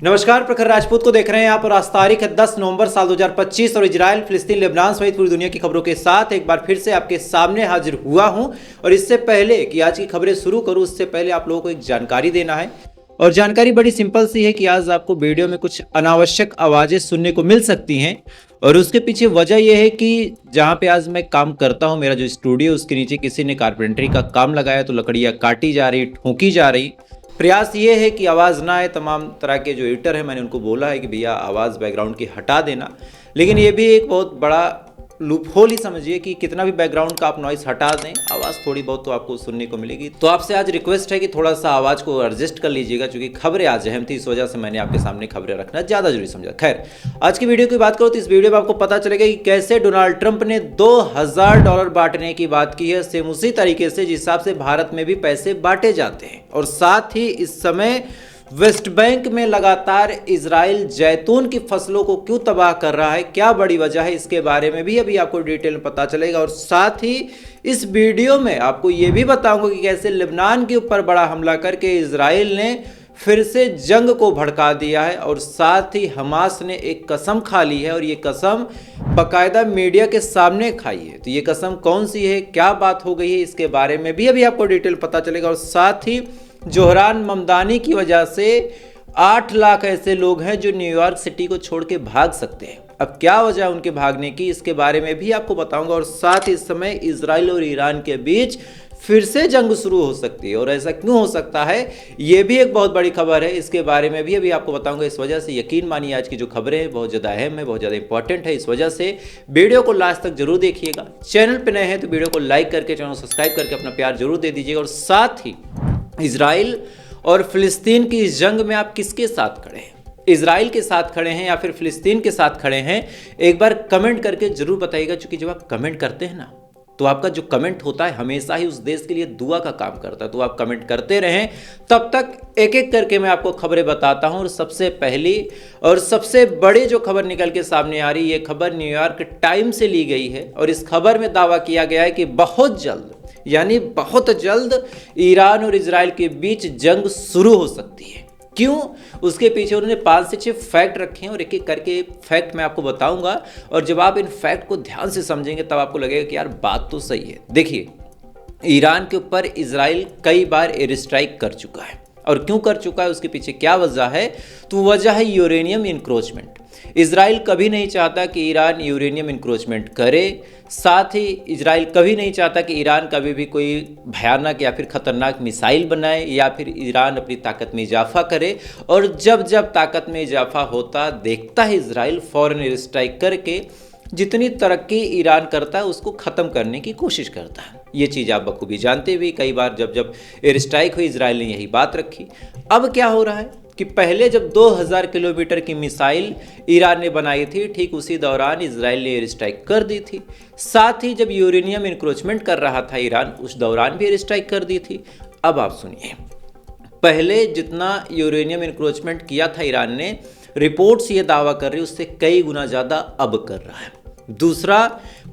नमस्कार, प्रखर राजपूत को देख रहे हैं आप और आज तारीख है 10 नवंबर साल 2025 और इजराइल, फिलिस्तीन, लेबनान सहित पूरी दुनिया की खबरों के साथ एक बार फिर से आपके सामने हाजिर हुआ हूं। और इससे पहले कि आज की खबरें शुरू करूं, उससे पहले आप लोगों को एक जानकारी देना है। और जानकारी बड़ी सिंपल सी है कि आज आपको वीडियो में कुछ अनावश्यक आवाज़ें सुनने को मिल सकती हैं। और उसके पीछे वजह यह है कि जहाँ पे आज मैं काम करता हूँ, मेरा जो स्टूडियो, उसके नीचे किसी ने कारपेंटरी का काम लगाया, तो लकड़ियाँ काटी जा रही, ठोकी जा रही। प्रयास ये है कि आवाज़ ना आए। तमाम तरह के जो एडिटर हैं, मैंने उनको बोला है कि भैया आवाज़ बैकग्राउंड की हटा देना, लेकिन ये भी एक बहुत बड़ा लूपहोल ही समझिए कि कितना भी बैकग्राउंड का आप नॉइस हटा दें, आवाज़ थोड़ी बहुत तो आपको सुनने को मिलेगी। तो आपसे आज रिक्वेस्ट है कि थोड़ा सा आवाज़ को एडजस्ट कर लीजिएगा, क्योंकि खबरें आज अहम थी, इस वजह से मैंने आपके सामने खबरें रखना ज़्यादा जरूरी समझा। खैर, आज की वीडियो की बात करो तो इस वीडियो में आपको पता चलेगा कि कैसे डोनाल्ड ट्रंप ने $2000 बांटने की बात की है, सेम उसी तरीके से जिस हिसाब से भारत में भी पैसे बांटे जाते हैं। और साथ ही इस समय वेस्ट बैंक में लगातार इजराइल जैतून की फसलों को क्यों तबाह कर रहा है, क्या बड़ी वजह है, इसके बारे में भी अभी आपको डिटेल में पता चलेगा। और साथ ही इस वीडियो में आपको ये भी बताऊंगा कि कैसे लेबनान के ऊपर बड़ा हमला करके इजराइल ने फिर से जंग को भड़का दिया है। और साथ ही हमास ने एक कसम खा ली है, और ये कसम बाकायदा मीडिया के सामने खाई है। तो ये कसम कौन सी है, क्या बात हो गई है, इसके बारे में भी अभी आपको डिटेल पता चलेगा। और साथ ही जोहरान ममदानी की वजह से 8 लाख ऐसे लोग हैं जो न्यूयॉर्क सिटी को छोड़ के भाग सकते हैं। अब क्या वजह है उनके भागने की, इसके बारे में भी आपको बताऊंगा। और साथ ही इस समय इजराइल और ईरान के बीच फिर से जंग शुरू हो सकती है, और ऐसा क्यों हो सकता है, ये भी एक बहुत बड़ी खबर है, इसके बारे में भी अभी आपको बताऊंगा। इस वजह से यकीन मानिए आज की जो खबरें हैं बहुत ज़्यादा अहम है, बहुत ज़्यादा इंपॉर्टेंट है। इस वजह से वीडियो को लास्ट तक जरूर देखिएगा। चैनल पर नए हैं तो वीडियो को लाइक करके, चैनल को सब्सक्राइब करके अपना प्यार जरूर दे दीजिएगा। और साथ ही इजराइल और फिलिस्तीन की इस जंग में आप किसके साथ खड़े हैं, इजराइल के साथ खड़े हैं या फिर फिलिस्तीन के साथ खड़े हैं, एक बार कमेंट करके जरूर बताइएगा। क्योंकि जब आप कमेंट करते हैं ना, तो आपका जो कमेंट होता है हमेशा ही उस देश के लिए दुआ का काम करता है। तो आप कमेंट करते रहें, तब तक एक एक करके मैं आपको खबरें बताता हूं। और सबसे पहली और सबसे बड़ी जो खबर निकल के सामने आ रही है, ये खबर न्यूयॉर्क टाइम्स से ली गई है। और इस खबर में दावा किया गया है कि बहुत जल्द, यानी बहुत जल्द ईरान और इजराइल के बीच जंग शुरू हो सकती है। क्यों, उसके पीछे उन्होंने 5 से 6 फैक्ट रखे हैं, और एक एक करके फैक्ट मैं आपको बताऊंगा। और जब आप इन फैक्ट को ध्यान से समझेंगे तब आपको लगेगा कि यार बात तो सही है। देखिए, ईरान के ऊपर इजराइल कई बार एयर स्ट्राइक कर चुका है, और क्यों कर चुका है, उसके पीछे क्या वजह है, तो वजह है यूरेनियम इंक्रोचमेंट। इजराइल कभी नहीं चाहता कि ईरान यूरेनियम इंक्रोचमेंट करे। साथ ही इजराइल कभी नहीं चाहता कि ईरान कभी भी कोई भयानक या फिर खतरनाक मिसाइल बनाए, या फिर ईरान अपनी ताकत में इजाफा करे। और जब जब ताकत में इजाफा होता देखता है इजराइल, फौरन एयर स्ट्राइक करके जितनी तरक्की ईरान करता है उसको ख़त्म करने की कोशिश करता है। ये चीज़ आप बखूबी जानते भी, कई बार जब जब एयर स्ट्राइक हुई इजराइल ने यही बात रखी। अब क्या हो रहा है कि पहले जब 2000 किलोमीटर की मिसाइल ईरान ने बनाई थी, ठीक उसी दौरान इजराइल ने एयर स्ट्राइक कर दी थी। साथ ही जब यूरेनियम इंक्रोचमेंट कर रहा था ईरान, उस दौरान भी एयर स्ट्राइक कर दी थी। अब आप सुनिए, पहले जितना यूरेनियम इंक्रोचमेंट किया था ईरान ने, रिपोर्ट्स ये दावा कर रही है उससे कई गुना ज़्यादा अब कर रहा है। दूसरा,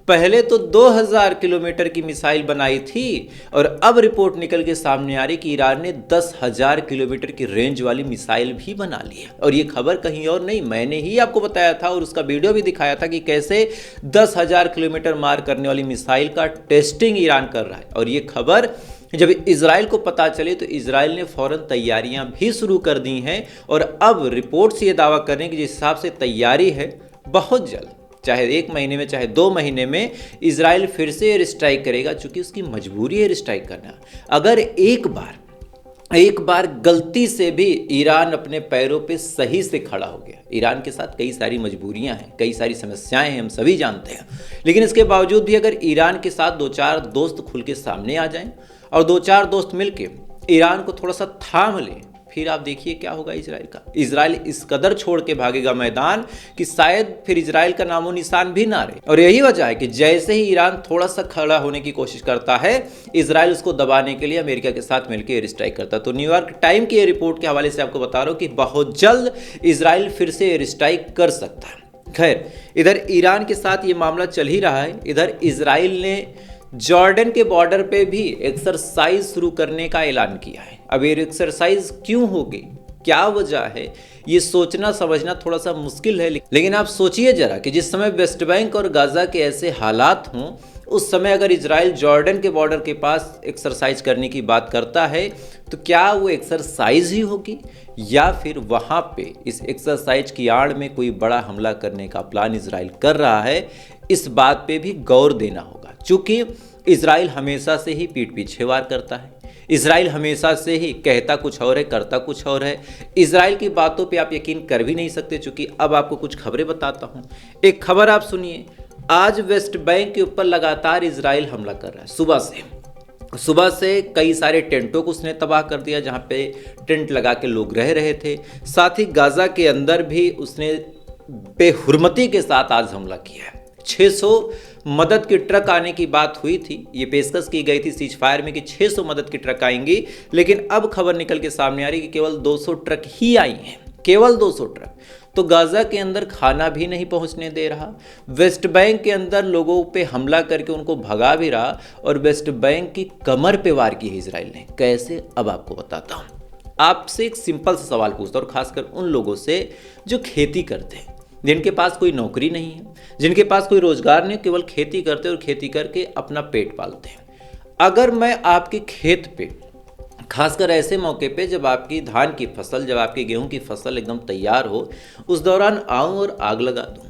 पहले तो 2000 किलोमीटर की मिसाइल बनाई थी, और अब रिपोर्ट निकल के सामने आ रही कि ईरान ने 10,000 किलोमीटर की रेंज वाली मिसाइल भी बना ली है। और ये खबर कहीं और नहीं, मैंने ही आपको बताया था, और उसका वीडियो भी दिखाया था कि कैसे 10,000 किलोमीटर मार करने वाली मिसाइल का टेस्टिंग ईरान कर रहा है। और ये खबर जब इजराइल को पता चली तो इजराइल ने फौरन तैयारियां भी शुरू कर दी हैं। और अब रिपोर्ट्स ये दावा कर रहे हैं कि जिस हिसाब से तैयारी है, बहुत जल्द, चाहे 1 महीने में चाहे 2 महीने में, इजराइल फिर से एयर स्ट्राइक करेगा, चूंकि उसकी मजबूरी है एयर स्ट्राइक करना। अगर एक बार गलती से भी ईरान अपने पैरों पे सही से खड़ा हो गया, ईरान के साथ कई सारी मजबूरियां हैं, कई सारी समस्याएं हैं, हम सभी जानते हैं, लेकिन इसके बावजूद भी अगर ईरान के साथ 2-4 दोस्त खुल के सामने आ जाएं और 2-4 दोस्त मिलके ईरान को थोड़ा सा थाम लें, फिर आप देखिए क्या होगा इजराइल का। इजराइल इस कदर छोड़ के भागेगा मैदान कि शायद फिर इजराइल का नामो निशान भी ना रहे। और यही वजह है कि जैसे ही ईरान थोड़ा सा खड़ा होने की कोशिश करता है, इजराइल उसको दबाने के लिए अमेरिका के साथ मिलकर एयर स्ट्राइक करता है। तो न्यूयॉर्क टाइम की रिपोर्ट के हवाले से आपको बता रहा हूं कि बहुत जल्द इजराइल फिर से एयर स्ट्राइक कर सकता है। खैर, इधर ईरान के साथ ये मामला चल ही रहा है, इधर इजराइल ने जॉर्डन के बॉर्डर पे भी एक्सरसाइज शुरू करने का ऐलान किया है। अब ये एक्सरसाइज क्यों होगी, क्या वजह है, ये सोचना समझना थोड़ा सा मुश्किल है। लेकिन आप सोचिए जरा कि जिस समय वेस्ट बैंक और गाज़ा के ऐसे हालात हों, उस समय अगर इजराइल जॉर्डन के बॉर्डर के पास एक्सरसाइज करने की बात करता है तो क्या वो एक्सरसाइज ही होगी या फिर वहाँ पे इस एक्सरसाइज की आड़ में कोई बड़ा हमला करने का प्लान इजराइल कर रहा है, इस बात पे भी गौर देना होगा। चूँकि इजराइल हमेशा से ही पीठ पीछे वार करता है, इजराइल हमेशा से ही कहता कुछ और है करता कुछ और है। इजराइल की बातों पे आप यकीन कर भी नहीं सकते। चूँकि अब आपको कुछ खबरें बताता हूँ। एक खबर आप सुनिए, आज वेस्ट बैंक के ऊपर लगातार इजराइल हमला कर रहा है। सुबह से कई सारे टेंटों को उसने तबाह कर दिया जहाँ पे टेंट लगा के लोग रह रहे थे। साथ ही गाज़ा के अंदर भी उसने बेहुरमती के साथ आज हमला किया है। 600 मदद की ट्रक आने की बात हुई थी, ये पेशकश की गई थी सीज फायर में कि 600 मदद की ट्रक आएंगी, लेकिन अब खबर निकल के सामने आ रही कि केवल 200 ट्रक ही आई हैं, केवल 200 ट्रक। तो गाज़ा के अंदर खाना भी नहीं पहुंचने दे रहा, वेस्ट बैंक के अंदर लोगों पे हमला करके उनको भगा भी रहा और वेस्ट बैंक की कमर पे वार की है इजराइल ने। कैसे, अब आपको बताता हूँ। आपसे एक सिंपल सा सवाल पूछता हूँ, और खासकर उन लोगों से जो खेती करते हैं, जिनके पास कोई नौकरी नहीं है, जिनके पास कोई रोजगार नहीं, केवल खेती करते और खेती करके अपना पेट पालते हैं। अगर मैं आपके खेत पे, खासकर ऐसे मौके पे जब आपकी धान की फसल, जब आपकी गेहूं की फसल एकदम तैयार हो, उस दौरान आऊं और आग लगा दूं,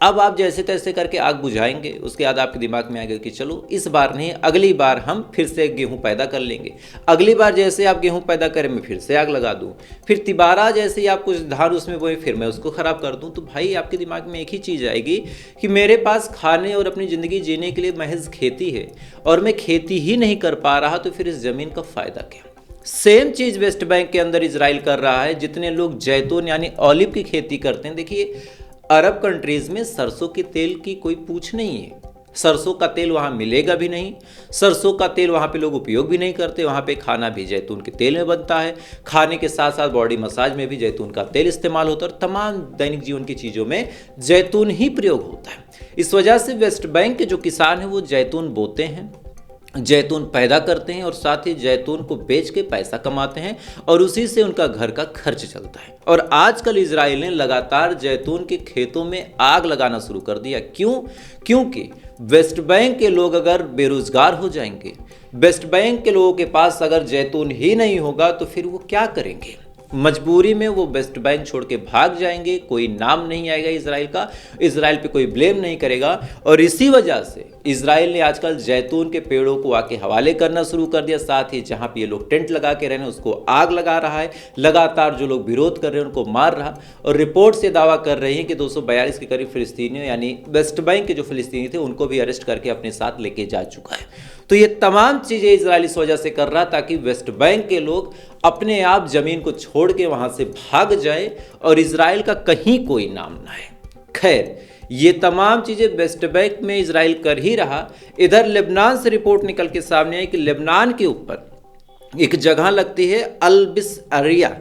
अब आप जैसे तैसे करके आग बुझाएंगे। उसके बाद आपके दिमाग में आएगा कि चलो इस बार नहीं, अगली बार हम फिर से गेहूं पैदा कर लेंगे। अगली बार जैसे आप गेहूं पैदा करें मैं फिर से आग लगा दूं, फिर तिबारा जैसे ही आप कुछ धान उसमें बोए फिर मैं उसको ख़राब कर दूं। तो भाई आपके दिमाग में एक ही चीज़ आएगी कि मेरे पास खाने और अपनी ज़िंदगी जीने के लिए महज खेती है और मैं खेती ही नहीं कर पा रहा, तो फिर इस ज़मीन का फ़ायदा क्या। सेम चीज़ वेस्ट बैंक के अंदर इजराइल कर रहा है। जितने लोग जैतून यानी ऑलिव की खेती करते हैं, देखिए अरब कंट्रीज़ में सरसों के तेल की कोई पूछ नहीं है, सरसों का तेल वहाँ मिलेगा भी नहीं, सरसों का तेल वहाँ पे लोग उपयोग भी नहीं करते। वहाँ पे खाना भी जैतून के तेल में बनता है, खाने के साथ साथ बॉडी मसाज में भी जैतून का तेल इस्तेमाल होता है और तमाम दैनिक जीवन की चीज़ों में जैतून ही प्रयोग होता है। इस वजह से वेस्ट बैंक के जो किसान हैं वो जैतून बोते हैं, जैतून पैदा करते हैं और साथ ही जैतून को बेच के पैसा कमाते हैं और उसी से उनका घर का खर्च चलता है। और आजकल इजराइल ने लगातार जैतून के खेतों में आग लगाना शुरू कर दिया। क्यों? क्योंकि वेस्ट बैंक के लोग अगर बेरोजगार हो जाएंगे, वेस्ट बैंक के लोगों के पास अगर जैतून ही नहीं होगा तो फिर वो क्या करेंगे। मजबूरी में वो वेस्ट बैंक छोड़ के भाग जाएंगे, कोई नाम नहीं आएगा इजराइल का, इजराइल पे कोई ब्लेम नहीं करेगा। और इसी वजह से इजराइल ने आजकल जैतून के पेड़ों को आके हवाले करना शुरू कर दिया। साथ ही जहाँ पे ये लोग टेंट लगा के रहने उसको आग लगा रहा है, लगातार जो लोग विरोध कर रहे हैं उनको मार रहा। और रिपोर्ट से दावा कर रही है कि 242 के करीब फिलिस्तीनियों यानी वेस्ट बैंक के जो फिलिस्तीनी थे उनको भी अरेस्ट करके अपने साथ लेके जा चुका है। तो ये तमाम चीज़ें इजराइल इस वजह से कर रहा ताकि वेस्ट बैंक के लोग अपने आप ज़मीन को छोड़ के वहाँ से भाग जाए और इजराइल का कहीं कोई नाम ना है। खैर, ये तमाम चीज़ें वेस्ट बैंक में इजराइल कर ही रहा। इधर लेबनान से रिपोर्ट निकल के सामने आई कि लेबनान के ऊपर एक जगह लगती है अल्बिस एरिया।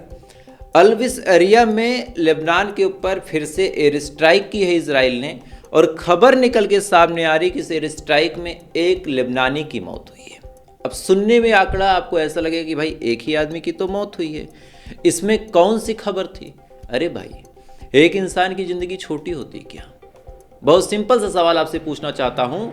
अल्बिस एरिया में लेबनान के ऊपर फिर से एयर स्ट्राइक की है इजराइल ने और खबर निकल के सामने आ रही कि इस एयर स्ट्राइक में एक लेबनानी की मौत हुई है। अब सुनने में आंकड़ा आपको ऐसा लगेगा कि भाई एक ही आदमी की तो मौत हुई है, इसमें कौन सी खबर थी। अरे भाई, एक इंसान की ज़िंदगी छोटी होती क्या? बहुत सिंपल सा सवाल आपसे पूछना चाहता हूं,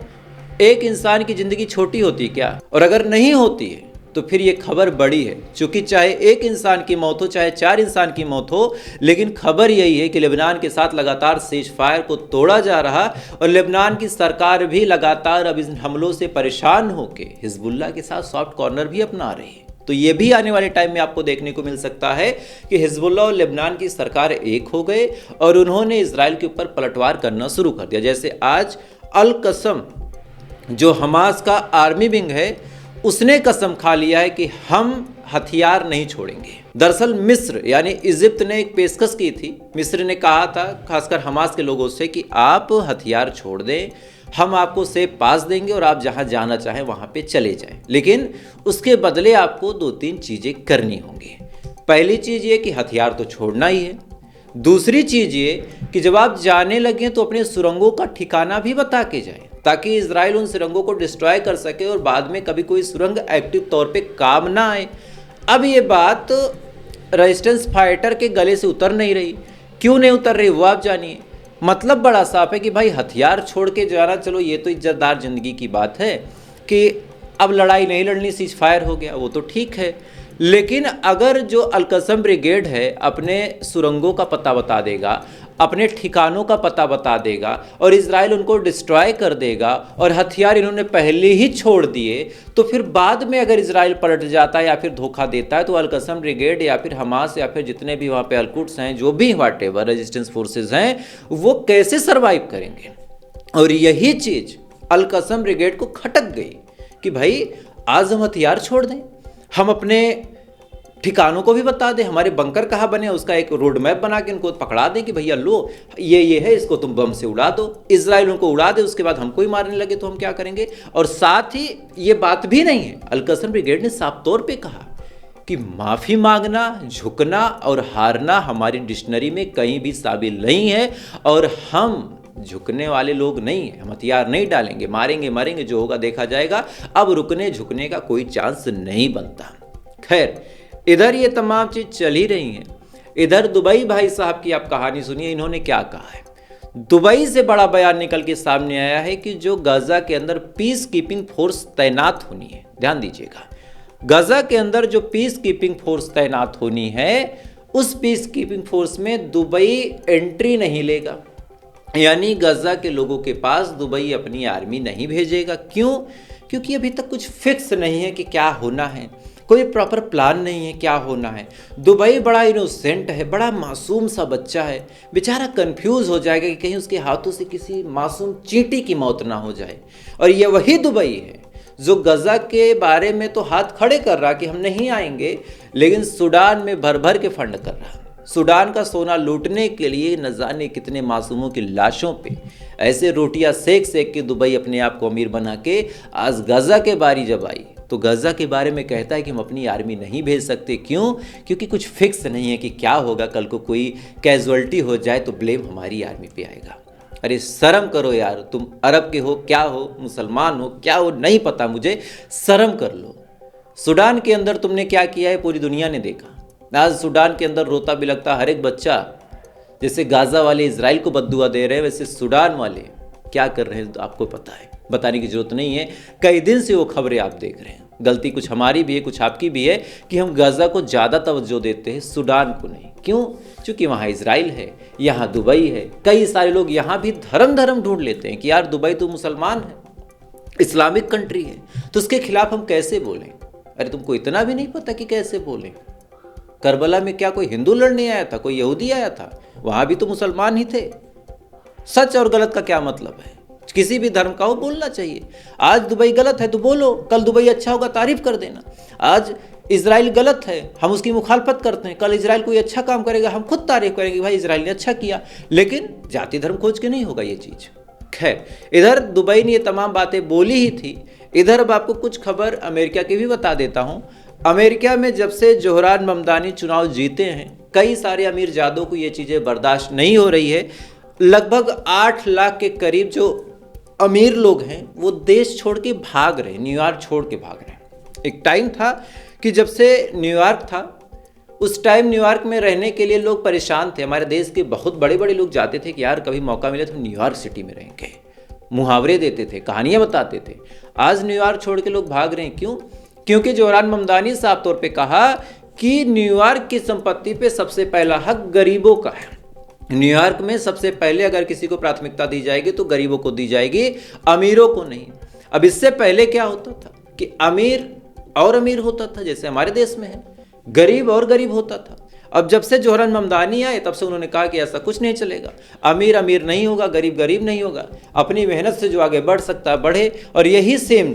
एक इंसान की ज़िंदगी छोटी होती क्या? और अगर नहीं होती है तो फिर ये खबर बड़ी है। क्योंकि चाहे एक इंसान की मौत हो, चाहे 4 इंसान की मौत हो, लेकिन खबर यही है कि लेबनान के साथ लगातार सीज फायर को तोड़ा जा रहा और लेबनान की सरकार भी लगातार अब इन हमलों से परेशान होकर हिजबुल्लाह के साथ सॉफ्ट कॉर्नर भी अपना रही है। तो ये भी आने वाले टाइम में आपको देखने को मिल सकता है कि हिजबुल्लाह और लेबनान की सरकार एक हो गए और उन्होंने इजराइल के ऊपर पलटवार करना शुरू कर दिया। जैसे आज अल कसम जो हमास का आर्मी विंग है उसने कसम खा लिया है कि हम हथियार नहीं छोड़ेंगे। दरअसल मिस्र यानी इजिप्ट ने एक पेशकश की थी। मिस्र ने कहा था खासकर हमास के लोगों से कि आप हथियार छोड़ दें, हम आपको सेफ पास देंगे और आप जहां जाना चाहें वहां पे चले जाएं, लेकिन उसके बदले आपको 2-3 चीज़ें करनी होंगी। पहली चीज़ ये कि हथियार तो छोड़ना ही है। दूसरी चीज़ ये कि जब आप जाने लगें तो अपने सुरंगों का ठिकाना भी बता के जाएं ताकि इजराइल उन सुरंगों को डिस्ट्रॉय कर सके और बाद में कभी कोई सुरंग एक्टिव तौर पे काम ना आए। अब ये बात रेजिस्टेंस फाइटर के गले से उतर नहीं रही। क्यों नहीं उतर रही वो आप जानिए। मतलब बड़ा साफ है कि भाई हथियार छोड़ के जाना, चलो ये तो इज्जतदार ज़िंदगी की बात है कि अब लड़ाई नहीं लड़नी, सीज फायर हो गया, वो तो ठीक है। लेकिन अगर जो अलकसम ब्रिगेड है अपने सुरंगों का पता बता देगा, अपने ठिकानों का पता बता देगा और इजराइल उनको डिस्ट्रॉय कर देगा और हथियार इन्होंने पहले ही छोड़ दिए, तो फिर बाद में अगर इजराइल पलट जाता है या फिर धोखा देता है तो अलकसम ब्रिगेड या फिर हमास या फिर जितने भी वहाँ पे अलकुट्स हैं, जो भी व्हाटएवर रेजिस्टेंस फोर्सेज हैं, वो कैसे सर्वाइव करेंगे। और यही चीज़ अलकसम ब्रिगेड को खटक गई कि भाई आज हम हथियार छोड़ दें, हम अपने ठिकानों को भी बता दें, हमारे बंकर कहाँ बने उसका एक रोड मैप बना के उनको पकड़ा दें कि भैया लो ये है, इसको तुम बम से उड़ा दो, इजराइल उनको उड़ा दे, उसके बाद हमको ही मारने लगे तो हम क्या करेंगे। और साथ ही ये बात भी नहीं है, अलकसम ब्रिगेड ने साफ तौर पे कहा कि माफ़ी मांगना, झुकना और हारना हमारी डिक्शनरी में कहीं भी शामिल नहीं है और हम झुकने वाले लोग नहीं हैं, हम हथियार नहीं डालेंगे, मारेंगे मरेंगे, जो होगा देखा जाएगा। अब रुकने झुकने का कोई चांस नहीं बनता। खैर, इधर ये तमाम चीज़ चल ही रही हैं। इधर दुबई भाई साहब की आप कहानी सुनिए, इन्होंने क्या कहा है। दुबई से बड़ा बयान निकल के सामने आया है कि जो गाजा के अंदर पीस कीपिंग फोर्स तैनात होनी है, ध्यान दीजिएगा, गाजा के अंदर जो पीस कीपिंग फोर्स तैनात होनी है, उस पीस कीपिंग फोर्स में दुबई एंट्री नहीं लेगा। यानी गाजा के लोगों के पास दुबई अपनी आर्मी नहीं भेजेगा। क्यों? क्योंकि अभी तक कुछ फिक्स नहीं है कि क्या होना है, कोई प्रॉपर प्लान नहीं है क्या होना है। दुबई बड़ा इनोसेंट है, बड़ा मासूम सा बच्चा है, बेचारा कंफ्यूज हो जाएगा कि कहीं उसके हाथों से किसी मासूम चींटी की मौत ना हो जाए। और ये वही दुबई है जो गाजा के बारे में तो हाथ खड़े कर रहा कि हम नहीं आएंगे, लेकिन सूडान में भर भर के फंड कर रहा। सूडान का सोना लूटने के लिए न जाने कितने मासूमों की लाशों पे ऐसे रोटियां सेक सेक के दुबई अपने आप को अमीर बना के आज गाजा के बारी जब आई तो गाजा के बारे में कहता है कि हम अपनी आर्मी नहीं भेज सकते। क्यों? क्योंकि कुछ फिक्स नहीं है कि क्या होगा, कल को कोई कैजुअल्टी हो जाए तो ब्लेम हमारी आर्मी पे आएगा। अरे शर्म करो यार, तुम अरब के हो क्या हो, मुसलमान हो क्या हो, नहीं पता मुझे, शर्म कर लो। सूडान के अंदर तुमने क्या किया है पूरी दुनिया ने देखा। आज सूडान के अंदर रोता बिलखता हर एक बच्चा, जैसे गाजा वाले इजराइल को बद्दुआ दे रहे हैं, वैसे सूडान वाले क्या कर रहे हैं तो आपको पता है, बताने की जरूरत नहीं है। कई दिन से वो खबरें आप देख रहे हैं। गलती कुछ हमारी भी है, कुछ आपकी भी है कि हम गाजा को ज़्यादा तवज्जो देते हैं, सूडान को नहीं। क्यों? क्योंकि वहाँ इजराइल है, यहाँ दुबई है। कई सारे लोग यहाँ भी धर्म ढूंढ लेते हैं कि यार दुबई तो मुसलमान है, इस्लामिक कंट्री है, तो उसके खिलाफ हम कैसे बोलें। अरे तुमको इतना भी नहीं पता कि कैसे बोलें। करबला में क्या कोई हिंदू लड़ने आया था, कोई यहूदी आया था? वहाँ भी तो मुसलमान ही थे। सच और गलत का क्या मतलब है? किसी भी धर्म का हो बोलना चाहिए। आज दुबई गलत है तो बोलो, कल दुबई अच्छा होगा तारीफ कर देना। आज इजराइल गलत है, हम उसकी मुखालफत करते हैं, कल इजराइल कोई अच्छा काम करेगा हम खुद तारीफ करेंगे, भाई इजराइल ने अच्छा किया। लेकिन जाति धर्म खोज के नहीं होगा ये चीज़। खैर, इधर दुबई ने ये तमाम बातें बोली ही थी। इधर अब आपको कुछ खबर अमेरिका की भी बता देता हूँ। अमेरिका में जब से जोहरान ममदानी चुनाव जीते हैं, कई सारे अमीरजादों को ये चीज़ें बर्दाश्त नहीं हो रही है। लगभग 8 लाख के करीब जो अमीर लोग हैं वो देश छोड़ के भाग रहे हैं, न्यूयॉर्क छोड़ के भाग रहे हैं। एक टाइम था कि जब से न्यूयॉर्क था, उस टाइम न्यूयॉर्क में रहने के लिए लोग परेशान थे। हमारे देश के बहुत बड़े बड़े लोग जाते थे कि यार कभी मौका मिले तो न्यूयॉर्क सिटी में रहेंगे, मुहावरे देते थे, कहानियाँ बताते थे। आज न्यूयॉर्क छोड़ के लोग भाग रहे हैं। क्यों? क्योंकि जोहरान ममदानी साफ तौर पे कहा कि न्यूयॉर्क की संपत्ति पे सबसे पहला हक गरीबों का है। न्यूयॉर्क में सबसे पहले अगर किसी को प्राथमिकता दी जाएगी तो गरीबों को दी जाएगी, अमीरों को नहीं। अब इससे पहले क्या होता था कि अमीर और अमीर होता था, जैसे हमारे देश में है, गरीब और गरीब होता था। अब जब से जोहरान ममदानी आए तब से उन्होंने कहा कि ऐसा कुछ नहीं चलेगा, अमीर अमीर नहीं होगा, गरीब गरीब नहीं होगा, अपनी मेहनत से जो आगे बढ़ सकता है बढ़े। और यही सेम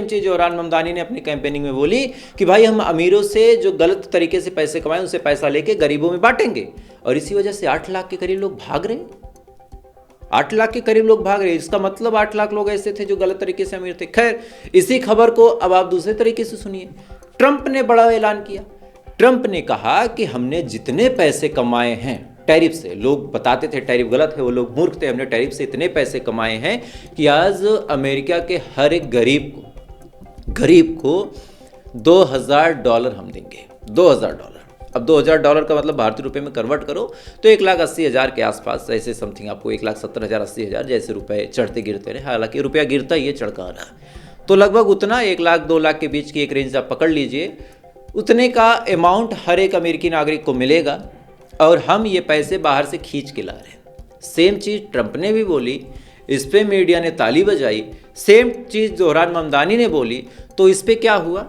चीज़ जोहरान ममदानी ने अपनी कैंपेनिंग में बोली कि भाई हम अमीरों से जो गलत तरीके से पैसे कमाएं उनसे पैसा लेके गरीबों में बांटेंगे। और इसी वजह से 8 लाख के करीब लोग भाग रहे, 8 लाख के करीब लोग भाग रहे। इसका मतलब 8 लाख लोग ऐसे थे जो गलत तरीके से अमीर थे। खैर, इसी खबर को अब आप दूसरे तरीके से सुनिए। ट्रंप ने बड़ा ऐलान किया। ट्रंप ने कहा कि हमने जितने पैसे कमाए हैं टैरिफ से, लोग बताते थे टैरिफ गलत है, वो लोग मूर्ख थे, हमने टैरिफ से इतने पैसे कमाए हैं कि आज अमेरिका के हर एक गरीब को $2000 हम देंगे। $2000। अब $2000 का मतलब भारतीय रुपए में कन्वर्ट करो तो 1,80,000 के आसपास ऐसे समथिंग आपको 1,70,000 80,000 जैसे रुपए चढ़ते गिरते रहे। हालांकि रुपया गिरता ही है, चढ़का रहा, तो लगभग उतना 1 लाख 2 लाख के बीच की एक रेंज आप पकड़ लीजिए। उतने का अमाउंट हर एक अमेरिकी नागरिक को मिलेगा और हम ये पैसे बाहर से खींच के ला रहे हैं। सेम चीज़ ट्रंप ने भी बोली, इस पर मीडिया ने ताली बजाई। सेम चीज़ जोहरान ममदानी ने बोली, तो इस पर क्या हुआ?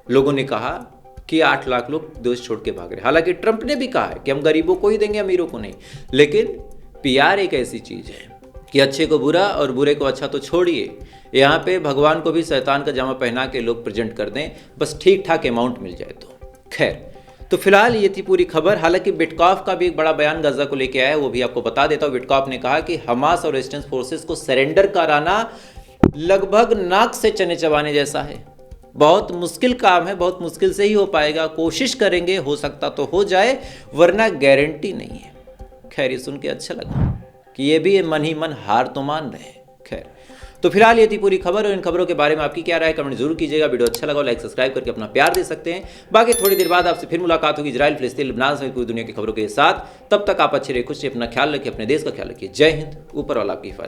लोगों ने कहा कि 8 लाख लोग देश छोड़ के भाग रहे। हालांकि ट्रंप ने भी कहा है कि हम गरीबों को ही देंगे, अमीरों को नहीं। लेकिन पीआर एक ऐसी चीज़ है कि अच्छे को बुरा और बुरे को अच्छा तो छोड़िए, यहाँ पे भगवान को भी शैतान का जामा पहना के लोग प्रेजेंट कर दें, बस ठीक ठाक अमाउंट मिल जाए तो। खैर, तो फिलहाल ये थी पूरी खबर। हालांकि विटकॉफ का भी एक बड़ा बयान गाजा को लेके आया है, वो भी आपको बता देता हूँ। विटकॉफ ने कहा कि हमास और रेजिस्टेंस फोर्सेस को सरेंडर कराना लगभग नाक से चने चबाने जैसा है। बहुत मुश्किल काम है, बहुत मुश्किल से ही हो पाएगा। कोशिश करेंगे, हो सकता तो हो जाए, वरना गारंटी नहीं है। खैर, ये सुन के अच्छा लगा कि ये भी मन ही मन हार तो मान रहे हैं। खैर, तो फिलहाल ये थी पूरी खबर, और इन खबरों के बारे में आपकी क्या राय है कमेंट जरूर कीजिएगा। वीडियो अच्छा लगा लाइक सब्सक्राइब करके अपना प्यार दे सकते हैं। बाकी थोड़ी देर बाद आपसे फिर मुलाकात होगी इजराइल, फिलिस्तीन, लेबनान समेत पूरी दुनिया की खबरों के साथ। तब तक आप अच्छे रहिए, खुश रहिए, अपना ख्याल रखिए, अपने देश का ख्याल रखिए। जय हिंद, ऊपर वाला आपकी हिफाजत।